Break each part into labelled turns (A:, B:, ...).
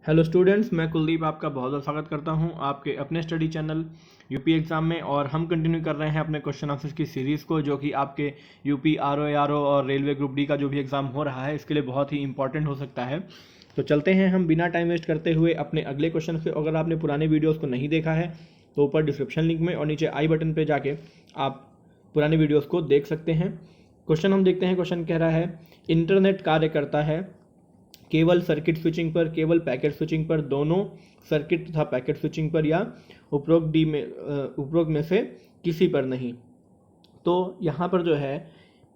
A: Hello students, मैं कुलदीप आपका बहुत बहुत स्वागत करता हूं आपके अपने स्टडी चैनल यूपी एग्ज़ाम में। और हम कंटिन्यू कर रहे हैं अपने क्वेश्चन आंसर्स की सीरीज़ को, जो कि आपके यूपी आरओ और रेलवे ग्रुप डी का जो भी एग्ज़ाम हो रहा है इसके लिए बहुत ही इंपॉर्टेंट हो सकता है। तो चलते हैं हम बिना टाइम वेस्ट करते हुए अपने अगले क्वेश्चन पे। अगर आपने पुराने वीडियोज़ को नहीं देखा है तो ऊपर डिस्क्रिप्शन लिंक में और नीचे आई बटन पर जाके आप पुराने वीडियोज़ को देख सकते हैं। क्वेश्चन हम देखते हैं। क्वेश्चन कह रहा है इंटरनेट कार्य करता है केवल सर्किट स्विचिंग पर, केवल पैकेट स्विचिंग पर, दोनों सर्किट तथा पैकेट स्विचिंग पर, या उपरोक्त में से किसी पर नहीं। तो यहाँ पर जो है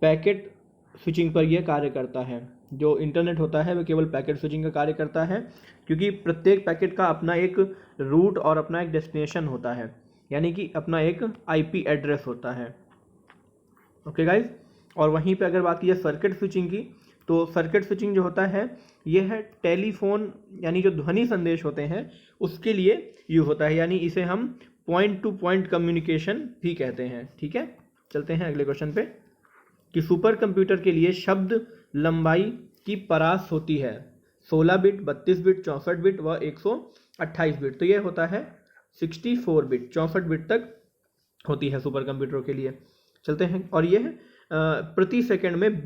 A: पैकेट स्विचिंग पर यह कार्य करता है। जो इंटरनेट होता है वह केवल पैकेट स्विचिंग का कार्य करता है, क्योंकि प्रत्येक पैकेट का अपना एक रूट और अपना एक डेस्टिनेशन होता है, यानी कि अपना एक आईपी एड्रेस होता है। Okay guys. और वहीं पे अगर बात की जाए सर्किट स्विचिंग की, तो सर्किट स्विचिंग जो होता है यह है टेलीफोन, यानी जो ध्वनि संदेश होते हैं उसके लिए यूज होता है, यानी इसे हम पॉइंट टू पॉइंट कम्युनिकेशन भी कहते हैं। ठीक है, चलते हैं अगले क्वेश्चन पे कि सुपर कंप्यूटर के लिए शब्द लंबाई की परास होती है 16 बिट, 32 बिट, 64 बिट व 128 बिट। तो यह होता है 64 बिट, 64 बिट तक होती है सुपर कंप्यूटर के लिए। चलते हैं। और यह प्रति सेकंड में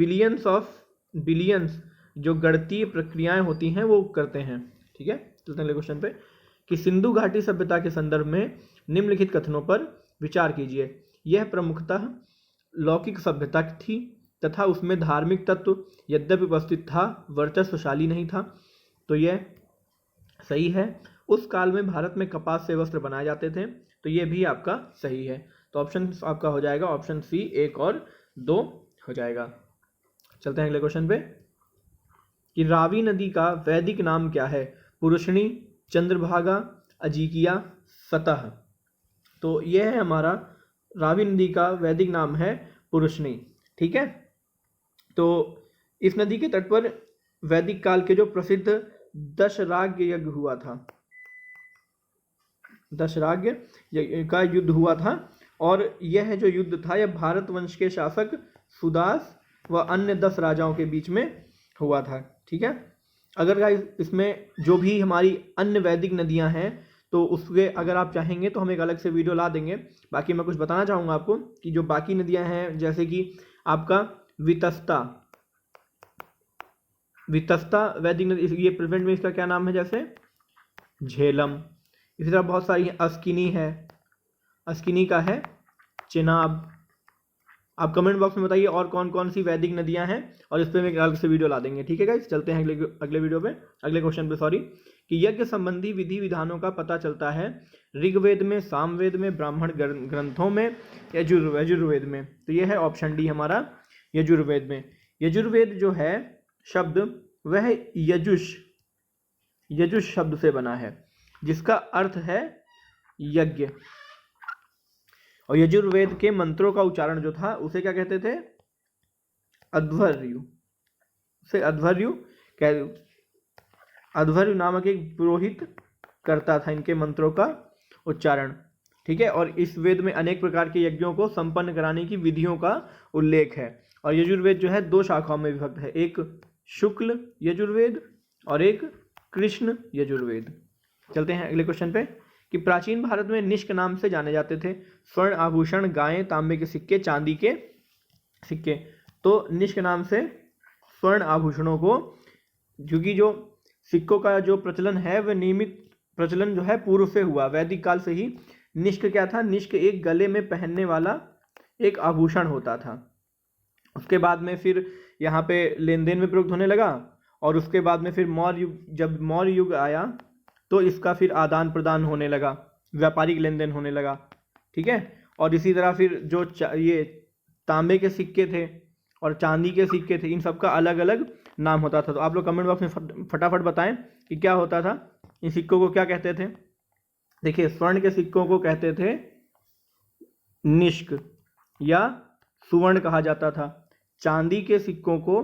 A: बिलियंस जो गणितीय प्रक्रियाएं होती हैं वो करते हैं। ठीक है, चलते हैं अगले क्वेश्चन पे कि सिंधु घाटी सभ्यता के संदर्भ में निम्नलिखित कथनों पर विचार कीजिए। यह प्रमुखतः लौकिक सभ्यता थी तथा उसमें धार्मिक तत्व यद्यपि उपस्थित था, वर्चस्वशाली नहीं था। तो यह सही है। उस काल में भारत में कपास से वस्त्र बनाए जाते थे। तो यह भी आपका सही है। तो ऑप्शन आपका हो जाएगा ऑप्शन सी 1 और 2 हो जाएगा। चलते हैं अगले क्वेश्चन पे कि रावी नदी का वैदिक नाम क्या है? पुरुषणी, चंद्रभागा, अजीकिया, सतह। तो यह है हमारा रावी नदी का वैदिक नाम है पुरुषणी। ठीक है, तो इस नदी के तट पर वैदिक काल के जो प्रसिद्ध दशराग्य यज्ञ हुआ था, दशराग्य का युद्ध हुआ था। और यह जो युद्ध था यह भारत वंश के शासक सुदास व अन्य 10 राजाओं के बीच में हुआ था। ठीक है, अगर गाइस इसमें जो भी हमारी अन्य वैदिक नदियां हैं तो उसके अगर आप चाहेंगे तो हम एक अलग से वीडियो ला देंगे। बाकी मैं कुछ बताना चाहूँगा आपको कि जो बाकी नदियां हैं, जैसे कि आपका वितस्ता वैदिक नदी, ये प्रेजेंट में इसका क्या नाम है? जैसे झेलम। इसी तरह बहुत सारी अस्किनी है, अस्किनी का है चिनाब। आप कमेंट बॉक्स में बताइए और कौन कौन सी वैदिक नदियां हैं, और इस पर एक अलग से वीडियो ला देंगे। ठीक है गाइस, चलते हैं अगले वीडियो पे, अगले क्वेश्चन पे कि यज्ञ संबंधी विधि विधानों का पता चलता है ऋग्वेद में, सामवेद में, ब्राह्मण ग्रंथों में, यजुर्वेद में। तो यह है ऑप्शन डी हमारा यजुर्वेद में। यजुर्वेद जो है शब्द वह यजुष शब्द से बना है, जिसका अर्थ है यज्ञ। और यजुर्वेद के मंत्रों का उच्चारण जो था उसे क्या कहते थे? अध्वर्यु। से अध्वर्यु नामक एक पुरोहित करता था इनके मंत्रों का उच्चारण। ठीक है, और इस वेद में अनेक प्रकार के यज्ञों को संपन्न कराने की विधियों का उल्लेख है। और यजुर्वेद जो है 2 शाखाओं में विभक्त है, एक शुक्ल यजुर्वेद और एक कृष्ण यजुर्वेद। चलते हैं अगले क्वेश्चन पे कि प्राचीन भारत में निष्क नाम से जाने जाते थे स्वर्ण आभूषण, गायें, तांबे के सिक्के, चांदी के सिक्के। तो निष्क नाम से स्वर्ण आभूषणों को, क्योंकि जो सिक्कों का जो प्रचलन है वह नियमित प्रचलन जो है पूर्व से हुआ, वैदिक काल से ही। निष्क क्या था? निष्क एक गले में पहनने वाला एक आभूषण होता था। उसके बाद में फिर यहाँ पे लेन देन में प्रयुक्त होने लगा, और उसके बाद में फिर जब मौर्य युग आया तो इसका फिर आदान प्रदान होने लगा, व्यापारिक लेन देन होने लगा। ठीक है, और इसी तरह फिर जो ये तांबे के सिक्के थे और चांदी के सिक्के थे, इन सब का अलग अलग नाम होता था। तो आप लोग कमेंट बॉक्स में फटाफट बताएं कि क्या होता था, इन सिक्कों को क्या कहते थे। देखिए, स्वर्ण के सिक्कों को कहते थे निष्क या सुवर्ण कहा जाता था, चांदी के सिक्कों को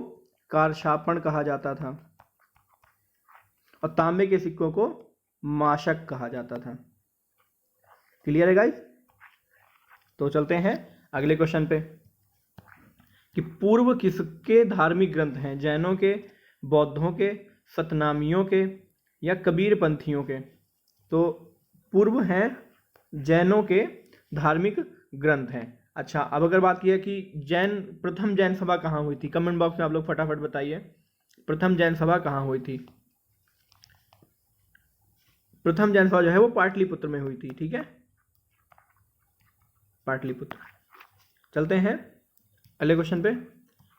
A: कारशापण कहा जाता था, और तांबे के सिक्कों को माशक कहा जाता था। क्लियर है गाइस? तो चलते हैं अगले क्वेश्चन पे कि पूर्व किसके धार्मिक ग्रंथ हैं? जैनों के, बौद्धों के, सतनामियों के, या कबीर पंथियों के? तो पूर्व हैं जैनों के धार्मिक ग्रंथ हैं। अच्छा, अब अगर बात की है कि प्रथम जैन सभा कहाँ हुई थी, कमेंट बॉक्स में आप लोग फटाफट बताइए, प्रथम जैन सभा कहाँ हुई थी? प्रथम जैन सभा जो है वो पाटलिपुत्र में हुई थी। ठीक है, पाटलिपुत्र। चलते हैं अगले क्वेश्चन पे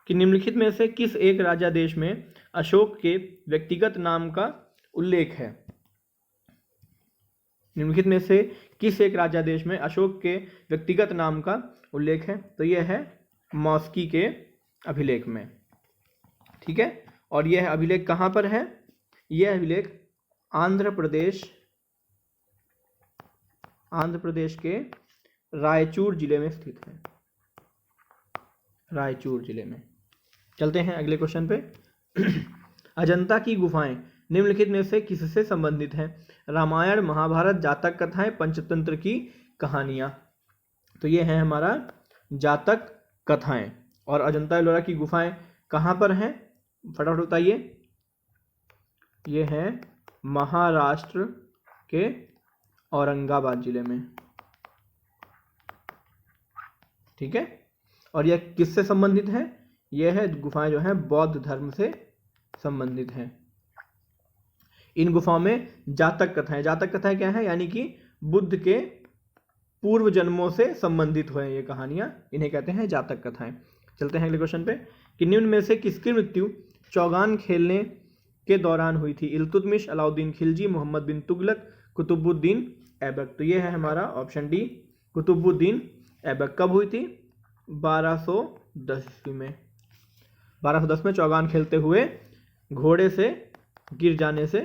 A: कि निम्नलिखित में से किस एक राजा देश में अशोक के व्यक्तिगत नाम का उल्लेख है? निम्नलिखित में से किस एक राजा देश में अशोक के व्यक्तिगत नाम का उल्लेख है? तो यह है मौस्की के अभिलेख में। ठीक है, और यह अभिलेख कहाँ पर है? यह अभिलेख आंध्र प्रदेश के रायचूर जिले में स्थित है, रायचूर जिले में। चलते हैं अगले क्वेश्चन पे। अजंता की गुफाएं निम्नलिखित में से किससे संबंधित हैं? रामायण, महाभारत, जातक कथाएं, पंचतंत्र की कहानियां। तो ये है हमारा जातक कथाएं। और अजंता एलोरा की गुफाएं कहाँ पर हैं, फटाफट बताइए। ये है महाराष्ट्र के औरंगाबाद जिले में। ठीक है, और यह किससे संबंधित है? यह है गुफाएं जो हैं बौद्ध धर्म से संबंधित हैं। इन गुफाओं में जातक कथाएं क्या है? यानी कि बुद्ध के पूर्व जन्मों से संबंधित हुए ये कहानियां, इन्हें कहते हैं जातक कथाएं। चलते हैं अगले क्वेश्चन पे कि निम्न में से किसकी मृत्यु चौगान खेलने के दौरान हुई थी? इल्तुतमिश, अलाउद्दीन खिलजी, मोहम्मद बिन तुगलक, कुतुबुद्दीन ऐबक। तो ये है हमारा ऑप्शन डी, कुतुबुद्दीन ऐबक। कब हुई थी? 1210 ईस्वी में। 1210 में चौगान खेलते हुए घोड़े से गिर जाने से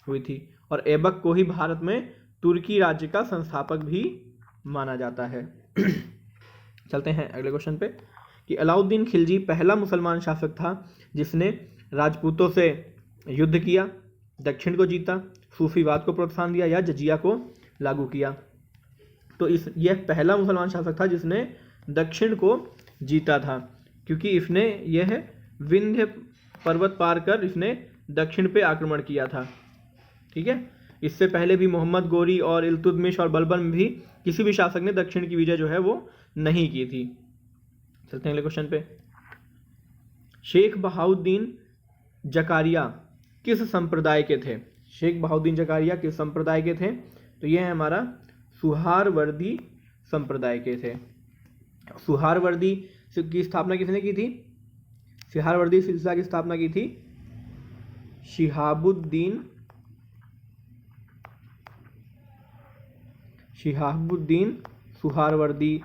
A: हुई थी। और ऐबक को ही भारत में तुर्की राज्य का संस्थापक भी माना जाता है। चलते हैं अगले क्वेश्चन पे कि अलाउद्दीन खिलजी पहला मुसलमान शासक था जिसने राजपूतों से युद्ध किया, दक्षिण को जीता, सूफीवाद को प्रोत्साहन दिया या जजिया को लागू किया। तो यह पहला मुसलमान शासक था जिसने दक्षिण को जीता था, क्योंकि इसने यह विंध्य पर्वत पार कर इसने दक्षिण पे आक्रमण किया था। ठीक है, इससे पहले भी मोहम्मद गोरी और इल्तुतमिश और बलबन में भी किसी भी शासक ने दक्षिण की विजय जो है वो नहीं की थी। चलते हैं अगले क्वेश्चन पे। शेख बहाउद्दीन जकारिया किस संप्रदाय के थे? शेख बहाउद्दीन जकारिया किस संप्रदाय के थे? तो यह है हमारा सुहारवर्दी संप्रदाय के थे। सुहारवर्दी की स्थापना किसने की थी? सुहारवर्दी सिलसिला की स्थापना की थी शिहाबुद्दीन सुहारवर्दी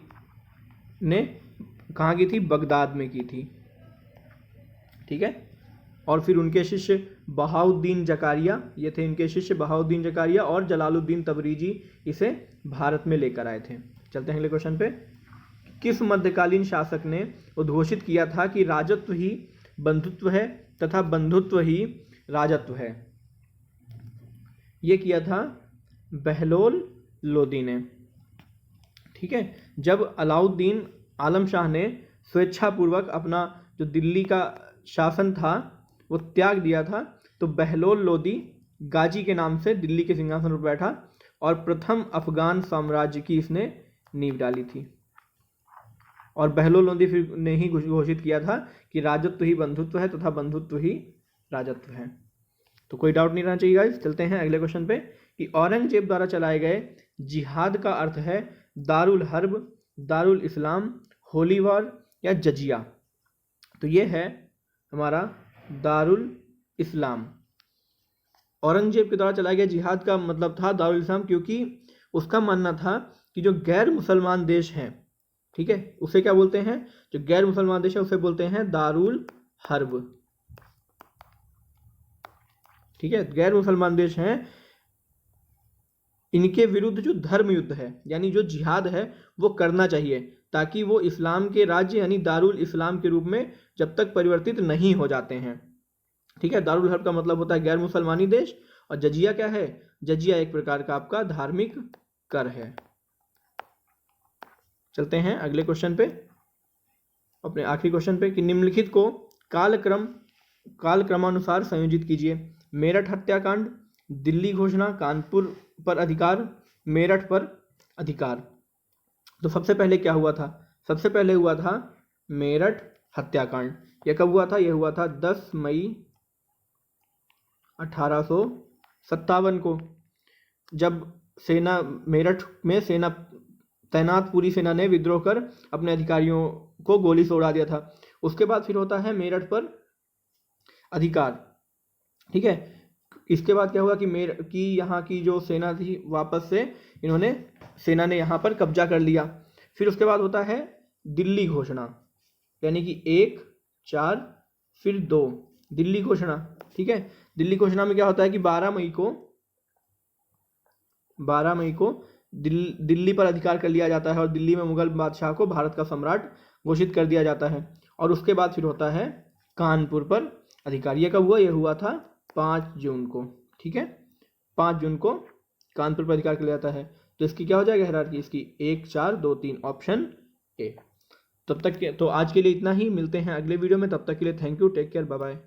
A: ने कहाँ की थी? बगदाद में की थी। ठीक है, और फिर उनके शिष्य बहाउद्दीन जकारिया, ये थे इनके शिष्य बहाउद्दीन जकारिया और जलालुद्दीन तबरीजी इसे भारत में लेकर आए थे। चलते हैं अगले क्वेश्चन पे। किस मध्यकालीन शासक ने उद्घोषित किया था कि राजत्व ही बंधुत्व है तथा बंधुत्व ही राजत्व है? ये किया था बहलोल लोदी ने। ठीक है, जब अलाउद्दीन आलम शाह ने स्वेच्छापूर्वक अपना जो दिल्ली का शासन था वो त्याग दिया था, तो बहलोल लोदी गाजी के नाम से दिल्ली के सिंहासन पर बैठा और प्रथम अफगान साम्राज्य की इसने नींव डाली थी। और बहलोल लोदी फिर ने ही घोषित किया था कि राजत्व ही बंधुत्व है तथा बंधुत्व ही राजत्व है। तो कोई डाउट नहीं रहना चाहिए गाइस। चलते हैं अगले क्वेश्चन पे कि औरंगजेब द्वारा चलाए गए जिहाद का अर्थ है दारुल हर्ब, दारुल इस्लाम, होली वॉर या जजिया? तो ये है हमारा दारुल इस्लाम। औरंगजेब के द्वारा चलाए गए जिहाद का मतलब था दारुल इस्लाम, क्योंकि उसका मानना था कि जो गैर मुसलमान देश हैं, ठीक है, उसे क्या बोलते हैं? जो गैर मुसलमान देश है उसे बोलते हैं दारुल हर्ब। ठीक है, गैर मुसलमान देश हैं, इनके विरुद्ध जो धर्म युद्ध है यानी जो जिहाद है वो करना चाहिए, ताकि वो इस्लाम के राज्य यानी दारुल इस्लाम के रूप में जब तक परिवर्तित नहीं हो जाते हैं। ठीक है, दारुल हर्ब का मतलब होता है गैर मुसलमानी देश, और जजिया क्या है? जजिया एक प्रकार का आपका धार्मिक कर है। चलते हैं अगले क्वेश्चन पे, अपने आखिरी क्वेश्चन पे कि निम्नलिखित को कालक्रमानुसार संयोजित कीजिए। मेरठ हत्याकांड, दिल्ली घोषणा, कानपुर पर अधिकार, मेरठ पर अधिकार। तो सबसे पहले क्या हुआ था? सबसे पहले हुआ था मेरठ हत्याकांड। यह कब हुआ था? यह हुआ था 10 मई 1857 को, जब सेना मेरठ में सेना तैनात पूरी सेना ने विद्रोह कर अपने अधिकारियों को गोली से उड़ा दिया था। उसके बाद फिर होता है मेरठ पर अधिकार, ठीक है। इसके बाद क्या हुआ कि यहाँ की जो सेना थी वापस से सेना ने यहाँ पर कब्जा कर लिया। फिर उसके बाद होता है दिल्ली घोषणा, यानी कि 1, 4 फिर 2, दिल्ली घोषणा, ठीक है। दिल्ली घोषणा में क्या होता है कि 12 मई को दिल्ली पर अधिकार कर लिया जाता है और दिल्ली में मुगल बादशाह को भारत का सम्राट घोषित कर दिया जाता है। और उसके बाद फिर होता है कानपुर पर अधिकार। यह कब हुआ? यह हुआ था 5 जून को, ठीक है। 5 जून को कानपुर पर अधिकार कर लिया जाता है। तो इसकी क्या हो जाएगा हायरार्की? इसकी 1, 4, 2, 3, ऑप्शन ए। तब तक तो आज के लिए इतना ही, मिलते हैं अगले वीडियो में। तब तक के लिए thank you, take care, bye bye.